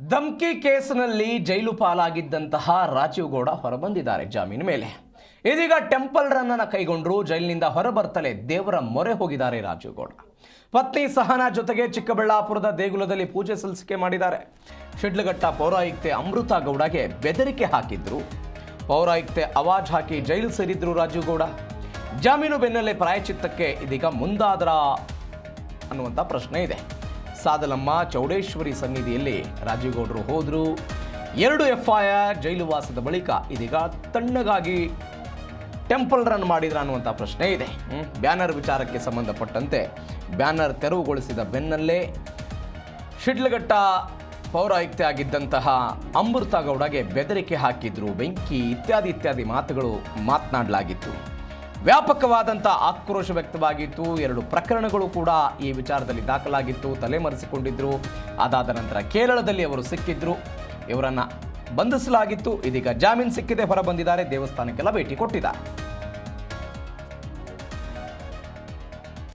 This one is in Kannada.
ಧಮ್ಕಿ ಕೇಸ್ನಲ್ಲಿ ಜೈಲು ಪಾಲಾಗಿದ್ದಂತಹ ರಾಜೀವ್ ಗೌಡ ಹೊರಬಂದಿದ್ದಾರೆ ಜಾಮೀನು ಮೇಲೆ. ಇದೀಗ ಟೆಂಪಲ್ ರನ್ ಅನ್ನು ಕೈಗೊಂಡರು. ಜೈಲಿನಿಂದ ಹೊರಬರ್ತಲೇ ದೇವರ ಮೊರೆ ಹೋಗಿದ್ದಾರೆ ರಾಜೀವ್ ಗೌಡ. ಪತ್ನಿ ಸಹನಾ ಜೊತೆಗೆ ಚಿಕ್ಕಬಳ್ಳಾಪುರದ ದೇಗುಲದಲ್ಲಿ ಪೂಜೆ ಸಲ್ಲಿಕೆ ಮಾಡಿದ್ದಾರೆ. ಶಿಡ್ಲಘಟ್ಟ ಪೌರಾಯುಕ್ತೆ ಅಮೃತ ಗೌಡಗೆ ಬೆದರಿಕೆ ಹಾಕಿದ್ರು. ಪೌರಾಯುಕ್ತೆ ಅವಾಜ್ ಹಾಕಿ ಜೈಲು ಸೇರಿದ್ರು ರಾಜೀವ್ ಗೌಡ. ಜಾಮೀನು ಬೆನ್ನಲ್ಲೇ ಪ್ರಾಯಚಿತ್ತಕ್ಕೆ ಇದೀಗ ಮುಂದಾದರ ಅನ್ನುವಂಥ ಪ್ರಶ್ನೆ ಇದೆ. ಸಾದಲಮ್ಮ ಚೌಡೇಶ್ವರಿ ಸನ್ನಿಧಿಯಲ್ಲಿ ರಾಜೀವ್ ಗೌಡರು ಹೋದರು. 2 FIR, ಜೈಲು ವಾಸದ ಬಳಿಕ ಇದೀಗ ತಣ್ಣಗಾಗಿ ಟೆಂಪಲ್ ರನ್ ಮಾಡಿದ್ರ ಅನ್ನುವಂಥ ಪ್ರಶ್ನೆ ಇದೆ. ಬ್ಯಾನರ್ ವಿಚಾರಕ್ಕೆ ಸಂಬಂಧಪಟ್ಟಂತೆ ಬ್ಯಾನರ್ ತೆರವುಗೊಳಿಸಿದ ಬೆನ್ನಲ್ಲೇ ಶಿಡ್ಲಘಟ್ಟ ಪೌರಾಯುಕ್ತೆ ಆಗಿದ್ದಂತಹ ಅಮೃತ ಗೌಡಗೆ ಬೆದರಿಕೆ ಹಾಕಿದ್ರು, ಬೆಂಕಿ ಇತ್ಯಾದಿ ಮಾತುಗಳು ಮಾತನಾಡಲಾಗಿತ್ತು. ವ್ಯಾಪಕವಾದಂಥ ಆಕ್ರೋಶ ವ್ಯಕ್ತವಾಗಿತ್ತು. 2 ಪ್ರಕರಣಗಳು ಕೂಡ ಈ ವಿಚಾರದಲ್ಲಿ ದಾಖಲಾಗಿತ್ತು. ತಲೆಮರೆಸಿಕೊಂಡಿದ್ರು. ಅದಾದ ನಂತರ ಕೇರಳದಲ್ಲಿ ಅವರು ಸಿಕ್ಕಿದ್ರು. ಇವರನ್ನು ಬಂಧಿಸಲಾಗಿತ್ತು. ಇದೀಗ ಜಾಮೀನು ಸಿಕ್ಕಿದೆ, ಹೊರ ಬಂದಿದ್ದಾರೆ. ದೇವಸ್ಥಾನಕ್ಕೆಲ್ಲ ಭೇಟಿ ಕೊಟ್ಟಿದ್ದಾರೆ.